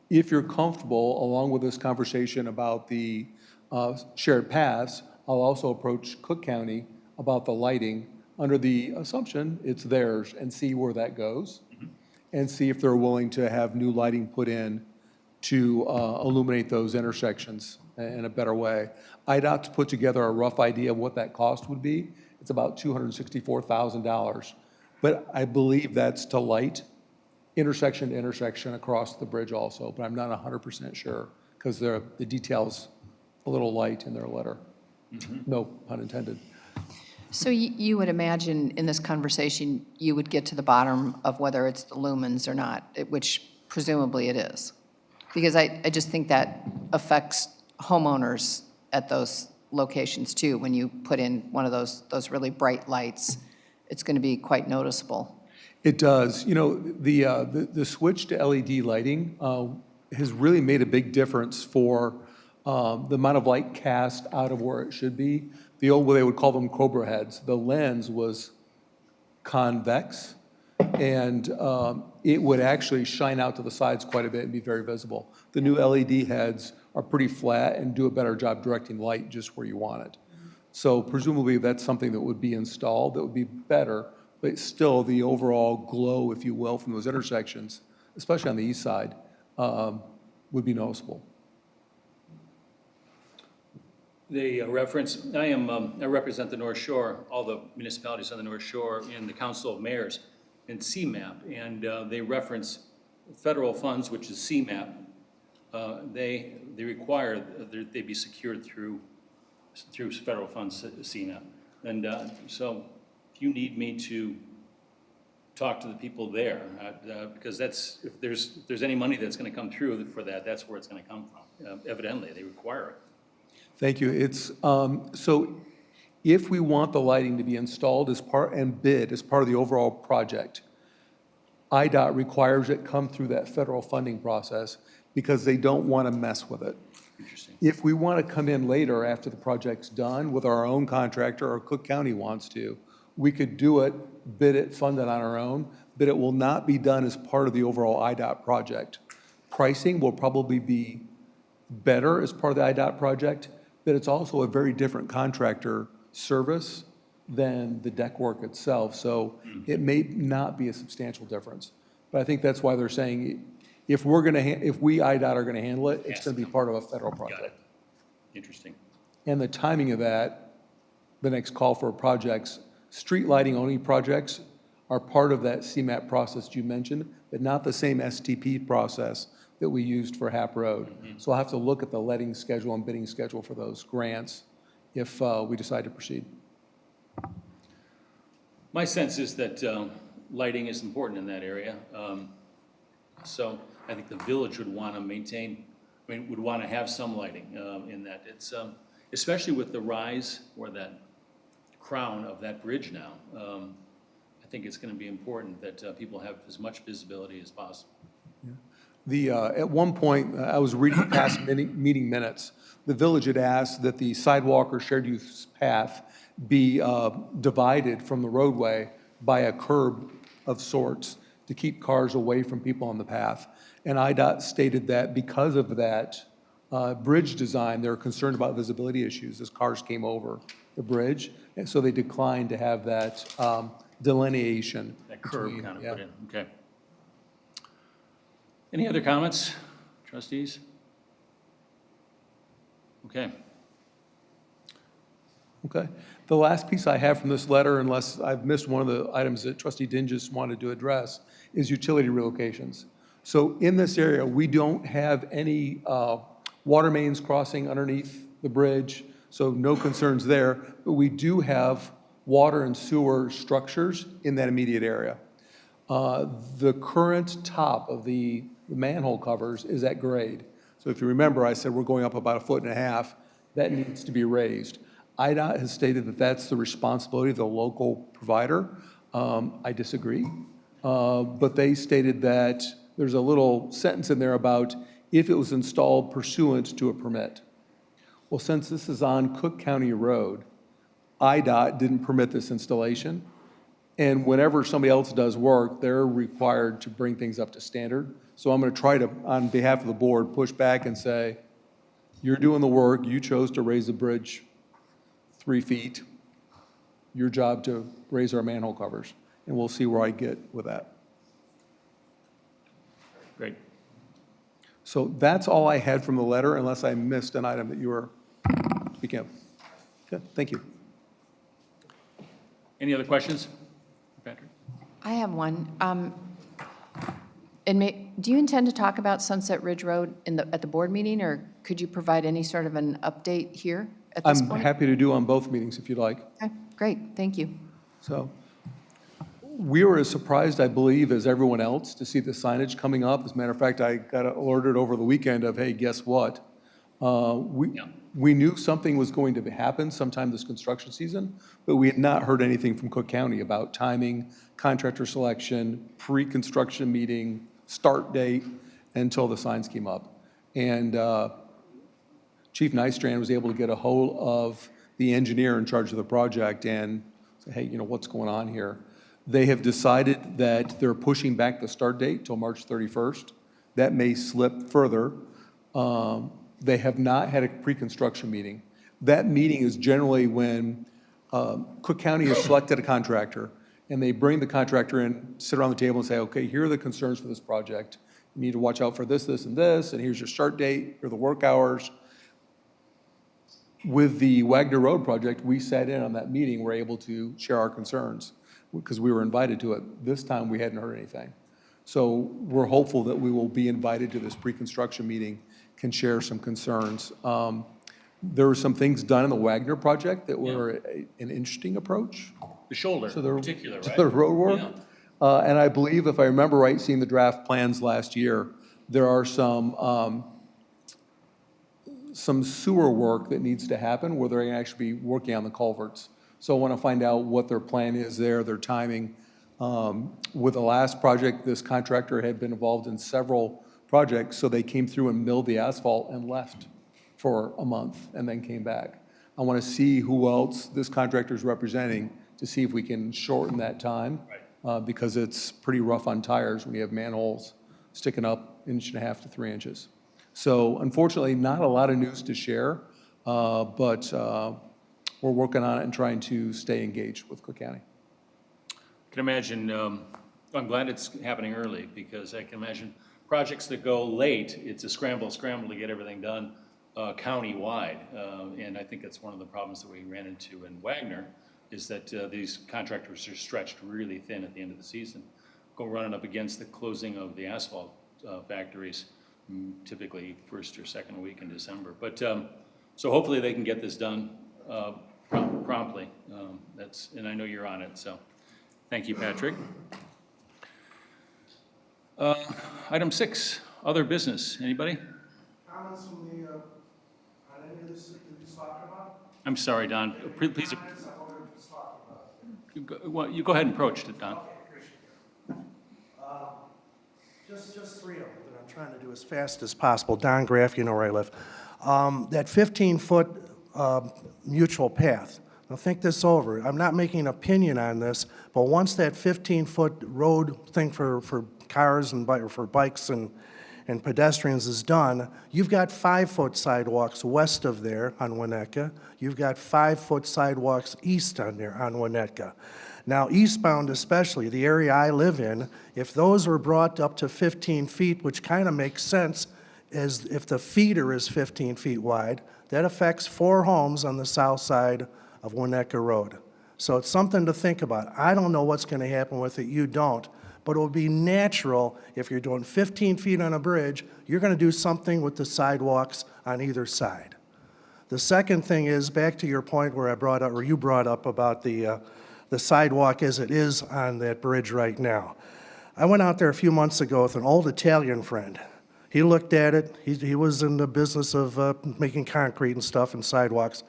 S9: if you're comfortable, along with this conversation about the shared paths, I'll also approach Cook County about the lighting under the assumption it's theirs and see where that goes and see if they're willing to have new lighting put in to illuminate those intersections in a better way. IDOT's put together a rough idea of what that cost would be. It's about $264,000. But I believe that's to light intersection to intersection across the bridge also, but I'm not 100% sure because the detail's a little light in their letter. No pun intended.
S11: So you would imagine in this conversation, you would get to the bottom of whether it's the lumens or not, which presumably it is. Because I just think that affects homeowners at those locations too. When you put in one of those really bright lights, it's going to be quite noticeable.
S9: It does. You know, the switch to LED lighting has really made a big difference for the amount of light cast out of where it should be. The old, what they would call them Cobra heads, the lens was convex, and it would actually shine out to the sides quite a bit and be very visible. The new LED heads are pretty flat and do a better job directing light just where you want it. So presumably that's something that would be installed that would be better, but still the overall glow, if you will, from those intersections, especially on the east side, would be noticeable.
S1: The reference, I represent the North Shore, all the municipalities on the North Shore in the Council of Mayors in CMAP, and they reference federal funds, which is CMAP. They require that they be secured through federal funds, CMAP. And so if you need me to talk to the people there, because that's, if there's any money that's going to come through for that, that's where it's going to come from. Evidently, they require it.
S9: Thank you. It's, so if we want the lighting to be installed as part and bid as part of the overall project, IDOT requires it come through that federal funding process because they don't want to mess with it.
S1: Interesting.
S9: If we want to come in later after the project's done with our own contractor or Cook County wants to, we could do it, bid it, fund it on our own, but it will not be done as part of the overall IDOT project. Pricing will probably be better as part of the IDOT project, that it's also a very different contractor service than the deck work itself. So it may not be a substantial difference. But I think that's why they're saying if we're going to, if we, IDOT, are going to handle it, it's going to be part of a federal
S1: Got it.
S9: project.
S1: Interesting.
S9: And the timing of that, the next call for projects, street lighting only projects are part of that CMAP process you mentioned, but not the same STP process that we used for Hap Road. So I'll have to look at the letting schedule and bidding schedule for those grants if we decide to proceed.
S1: My sense is that lighting is important in that area. So I think the village would want to maintain, I mean, would want to have some lighting in that. It's, especially with the rise or that crown of that bridge now, I think it's going to be important that people have as much visibility as possible.
S9: At one point, I was reading past meeting minutes, the village had asked that the sidewalk or shared use path be divided from the roadway by a curb of sorts to keep cars away from people on the path. And IDOT stated that because of that bridge design, they're concerned about visibility issues as cars came over the bridge. And so they declined to have that delineation.
S1: That curb
S9: between-
S1: kind of
S9: yeah.
S1: put in, okay. Any other comments, trustees? Okay.
S9: Okay. The last piece I have from this letter, unless I've missed one of the items that Trustee Dingus wanted to address, is utility relocations. So in this area, we don't have any water mains crossing underneath the bridge, so no concerns there. But we do have water and sewer structures in that immediate area. The current top of the manhole covers is at grade. So if you remember, I said we're going up about 1.5 feet. That needs to be raised. IDOT has stated that that's the responsibility of the local provider. I disagree. But they stated that there's a little sentence in there about if it was installed pursuant to a permit. Well, since this is on Cook County Road, IDOT didn't permit this installation. And whenever somebody else does work, they're required to bring things up to standard. So I'm going to try to, on behalf of the board, push back and say, you're doing the work, you chose to raise the bridge 3 feet, your job to raise our manhole covers. And we'll see where I get with that.
S1: Great.
S9: So that's all I had from the letter, unless I missed an item that you were speaking of. Okay, thank you.
S1: Any other questions? Patrick?
S11: I have one. Do you intend to talk about Sunset Ridge Road at the board meeting, or could you provide any sort of an update here at this
S9: I'm
S11: point?
S9: happy to do on both meetings if you'd like.
S11: Okay, great, thank you.
S9: So we were as surprised, I believe, as everyone else to see the signage coming up. As a matter of fact, I got alerted over the weekend of, hey, guess what? We knew something was going to happen sometime this construction season, but we had not heard anything from Cook County about timing, contractor selection, pre-construction meeting, start date, until the signs came up. And Chief Nystrand was able to get a hold of the engineer in charge of the project and say, hey, what's going on here? They have decided that they're pushing back the start date till March 31st. That may slip further. They have not had a pre-construction meeting. That meeting is generally when Cook County has selected a contractor, and they bring the contractor in, sit around the table and say, okay, here are the concerns for this project. You need to watch out for this, this, and this, and here's your start date, here are the work hours. With the Wagner Road project, we sat in on that meeting, we're able to share our concerns because we were invited to it. This time, we hadn't heard anything. So we're hopeful that we will be invited to this pre-construction meeting, can share some concerns. There were some things done in the Wagner project that were an interesting approach.
S1: The shoulder
S9: to
S1: in
S9: the,
S1: particular,
S9: to
S1: right?
S9: the road work.
S1: Yeah.
S9: And I believe, if I remember right, seeing the draft plans last year, there are some sewer work that needs to happen where they're going to actually be working on the culverts. So I want to find out what their plan is there, their timing. With the last project, this contractor had been involved in several projects, so they came through and milled the asphalt and left for a month and then came back. I want to see who else this contractor is representing to see if we can shorten that time, because it's pretty rough on tires when you have manholes sticking up 1.5 to 3 inches. So unfortunately, not a lot of news to share. but we're working on it and trying to stay engaged with Cook County.
S1: I can imagine, I'm glad it's happening early, because I can imagine projects that go late, it's a scramble to get everything done county-wide. And I think that's one of the problems that we ran into in Wagner, is that these contractors are stretched really thin at the end of the season, go running up against the closing of the asphalt factories, typically first or second week in December. But so hopefully they can get this done promptly. And I know you're on it, so thank you, Patrick. Item 6, other business. Anybody?
S3: Comments from the, on any of this that you just talked about?
S1: I'm sorry, Don. Please. Well, you go ahead and approach it, Don.
S3: Just 3 of them that I'm trying to do as fast as possible. Don Graff, you know where I live. That 15-foot mutual path. Now think this over. I'm not making an opinion on this, but once that 15-foot road thing for cars and for bikes and pedestrians is done, you've got 5-foot sidewalks west of there on Winnetka. You've got 5-foot sidewalks east on there on Winnetka. Now, eastbound especially, the area I live in, if those were brought up to 15 feet, which kind of makes sense, as if the feeder is 15 feet wide, that affects 4 homes on the south side of Winnetka Road. So it's something to think about. I don't know what's going to happen with it. You don't. But it would be natural if you're doing 15 feet on a bridge, you're going to do something with the sidewalks on either side. The second thing is, back to your point where I brought up, or you brought up about the sidewalk as it is on that bridge right now. I went out there a few months ago with an old Italian friend. He looked at it. He was in the business of making concrete and stuff and sidewalks.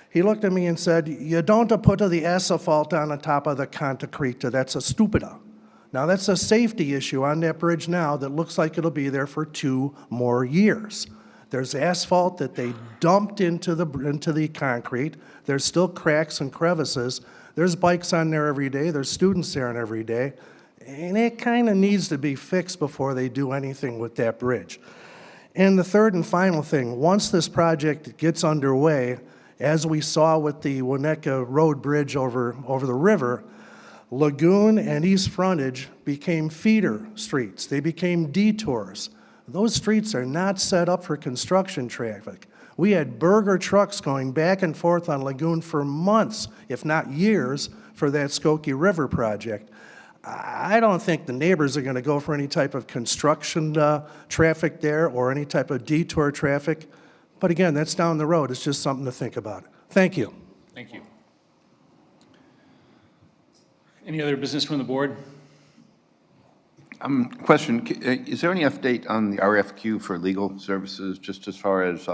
S3: He looked at me and said, "You don't put the asphalt on the top of the concrete. That's a stupida." Now, that's a safety issue on that bridge now that looks like it'll be there for 2 more years. There's asphalt that they dumped into the concrete. There's still cracks and crevices. There's bikes on there every day. There's students there on every day. And it kind of needs to be fixed before they do anything with that bridge. And the third and final thing, once this project gets underway, as we saw with the Winnetka Road Bridge over the river, Lagoon and East Frontage became feeder streets. They became detours. Those streets are not set up for construction traffic. We had burger trucks going back and forth on Lagoon for months, if not years, for that Skokie River project. I don't think the neighbors are going to go for any type of construction traffic there or any type of detour traffic. But again, that's down the road. It's just something to think about. Thank you.
S1: Thank you. Any other business from the board?
S7: Question, is there any update on the RFQ for legal services, just as far as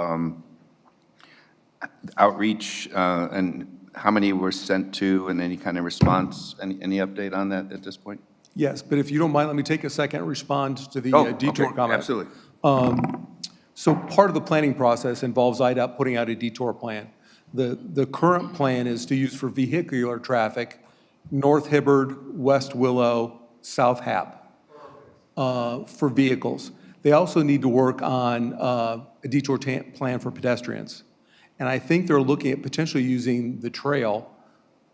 S7: outreach and how many were sent to and any kind of response? Any update on that at this point?
S9: Yes, but if you don't mind, let me take a second and respond to the detour
S7: okay,
S9: comment.
S7: absolutely.
S9: So part of the planning process involves IDOT putting out a detour plan. The current plan is to use for vehicular traffic, North Hibbard, West Willow, South Hap for vehicles. They also need to work on a detour plan for pedestrians. And I think they're looking at potentially using the trail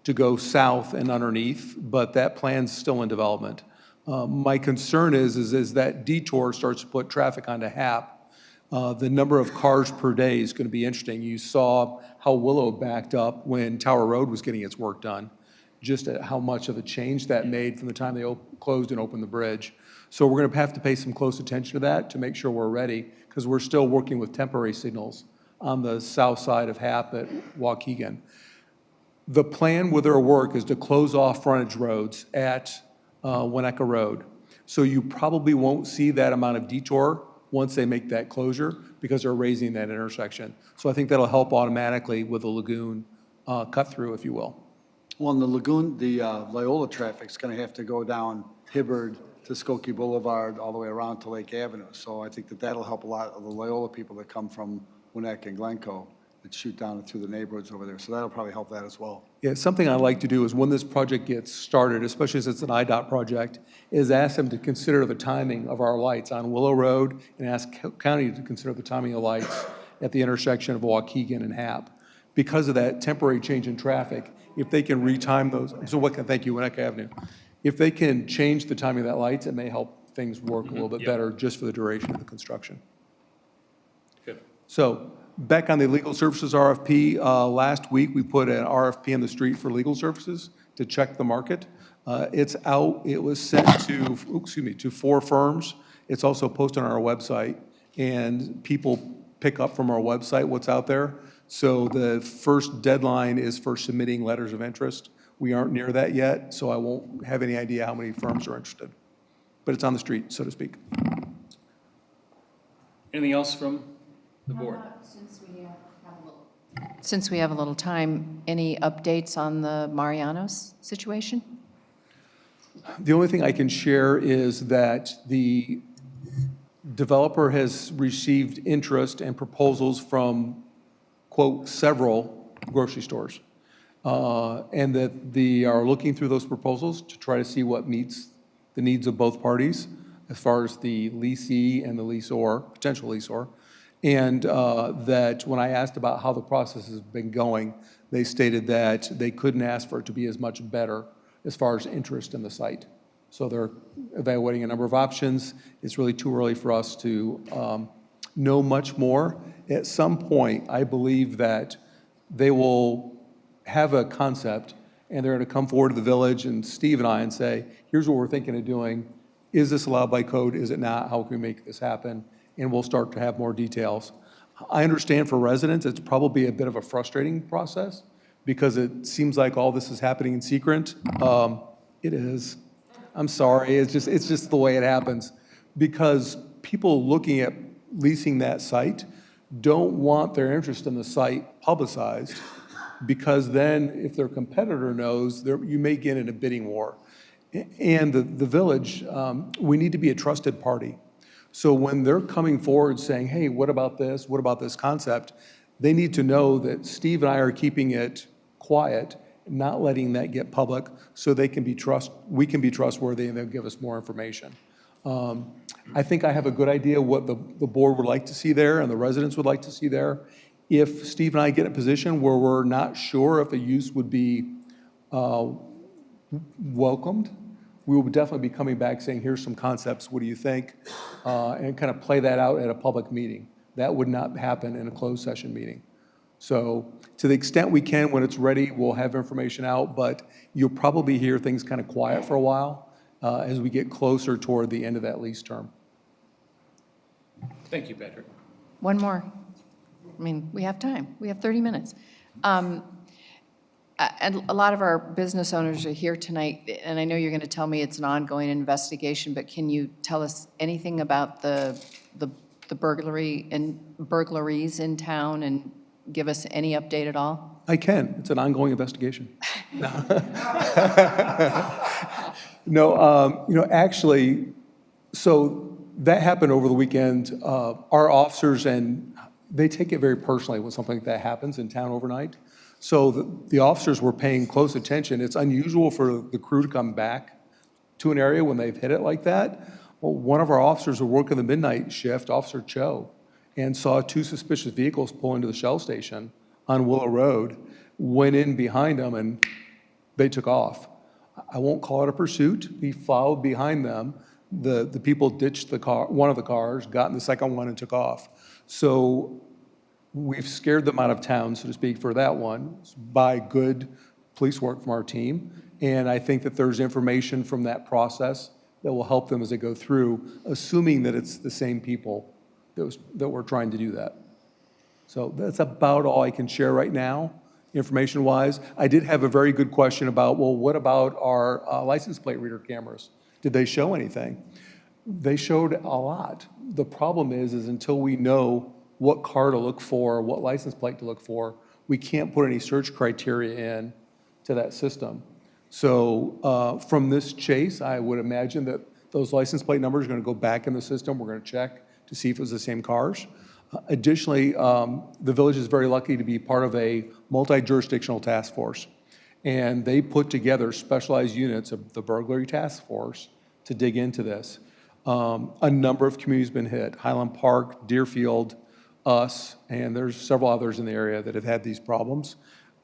S9: to go south and underneath, but that plan's still in development. My concern is that detour starts to put traffic onto Hap. The number of cars per day is going to be interesting. You saw how Willow backed up when Tower Road was getting its work done, just at how much of a change that made from the time they closed and opened the bridge. So we're going to have to pay some close attention to that to make sure we're ready, because we're still working with temporary signals on the south side of Hap at Waukegan. The plan with their work is to close off frontage roads at Winnetka Road. So you probably won't see that amount of detour once they make that closure, because they're raising that intersection. So I think that'll help automatically with the Lagoon cut through, if you will.
S5: Well, in the Lagoon, the Loyola traffic's going to have to go down Hibbard to Skokie Boulevard all the way around to Lake Avenue. So I think that'll help a lot of the Loyola people that come from Winnetka and Glencoe that shoot down through the neighborhoods over there. So that'll probably help that as well.
S9: Yeah, something I like to do is when this project gets started, especially since it's an IDOT project, is ask them to consider the timing of our lights on Willow Road and ask county to consider the timing of lights at the intersection of Waukegan and Hap. Because of that temporary change in traffic, if they can retime those, thank you, Winnetka Avenue. If they can change the timing of that lights, it may help things work a little bit better just for the duration of the construction.
S1: Good.
S9: So back on the legal services RFP, last week we put an RFP on the street for legal services to check the market. It's out, it was sent to 4 firms. It's also posted on our website, and people pick up from our website what's out there. So the first deadline is for submitting letters of interest. We aren't near that yet, so I won't have any idea how many firms are interested. But it's on the street, so to speak.
S1: Anything else from the board?
S11: Since we have a little time, any updates on the Marianos situation?
S9: The only thing I can share is that the developer has received interest and proposals from, quote, several grocery stores. And that they are looking through those proposals to try to see what meets the needs of both parties as far as the leasee and the leaseor, potential leaseor. And that when I asked about how the process has been going, they stated that they couldn't ask for it to be as much better as far as interest in the site. So they're evaluating a number of options. It's really too early for us to know much more. At some point, I believe that they will have a concept and they're going to come forward to the village and Steve and I and say, here's what we're thinking of doing. Is this allowed by code? Is it not? How can we make this happen? And we'll start to have more details. I understand for residents, it's probably a bit of a frustrating process because it seems like all this is happening in secret. It is. I'm sorry, it's just the way it happens. Because people looking at leasing that site don't want their interest in the site publicized, because then if their competitor knows, you may get in a bidding war. And the village, we need to be a trusted party. So when they're coming forward saying, hey, what about this? What about this concept? They need to know that Steve and I are keeping it quiet, not letting that get public, so we can be trustworthy and they'll give us more information. I think I have a good idea what the board would like to see there and the residents would like to see there. If Steve and I get in a position where we're not sure if a use would be welcomed, we will definitely be coming back saying, here's some concepts, what do you think? And kind of play that out at a public meeting. That would not happen in a closed session meeting. So to the extent we can, when it's ready, we'll have information out, but you'll probably hear things kind of quiet for a while as we get closer toward the end of that lease term.
S1: Thank you, Patrick.
S11: One more. I mean, we have time. We have 30 minutes. And a lot of our business owners are here tonight, and I know you're going to tell me it's an ongoing investigation, but can you tell us anything about the burglaries in town and give us any update at all?
S9: I can. It's an ongoing investigation. No, actually, so that happened over the weekend. Our officers, and they take it very personally when something like that happens in town overnight. So the officers were paying close attention. It's unusual for the crew to come back to an area when they've hit it like that. Well, one of our officers who worked in the midnight shift, Officer Cho, and saw 2 suspicious vehicles pull into the Shell station on Willow Road, went in behind them, and they took off. I won't call it a pursuit. He followed behind them. The people ditched the car, one of the cars, got in the second one, and took off. So we've scared them out of town, so to speak, for that one by good police work from our team. And I think that there's information from that process that will help them as they go through, assuming that it's the same people that were trying to do that. So that's about all I can share right now, information-wise. I did have a very good question about, well, what about our license plate reader cameras? Did they show anything? They showed a lot. The problem is until we know what car to look for, what license plate to look for, we can't put any search criteria in to that system. So from this chase, I would imagine that those license plate numbers are going to go back in the system. We're going to check to see if it was the same cars. Additionally, the village is very lucky to be part of a multi-jurisdictional task force. And they put together specialized units of the burglary task force to dig into this. A number of communities have been hit. Highland Park, Deerfield, us, and there's several others in the area that have had these problems,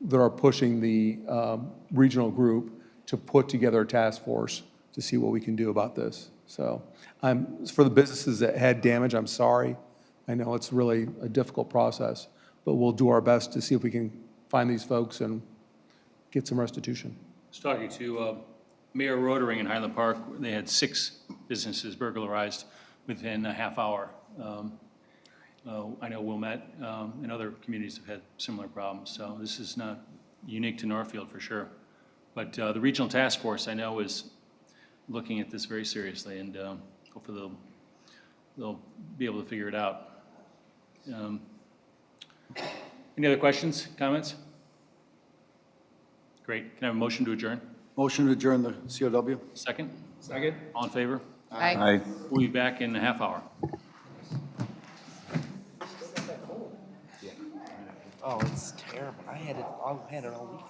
S9: that are pushing the regional group to put together a task force to see what we can do about this. So for the businesses that had damage, I'm sorry. I know it's really a difficult process, but we'll do our best to see if we can find these folks and get some restitution.
S1: I was talking to Mayor Rotering in Highland Park. They had 6 businesses burglarized within a half hour. I know Wilmette and other communities have had similar problems, so this is not unique to Northfield for sure. But the regional task force, I know, is looking at this very seriously, and hopefully they'll be able to figure it out. Any other questions, comments? Great. Can I have a motion to adjourn?
S5: Motion to adjourn the COW?
S1: Second? Second. All in favor?
S11: Aye.
S1: We'll be back in a half hour.
S8: Oh, it's terrible. I had it all week.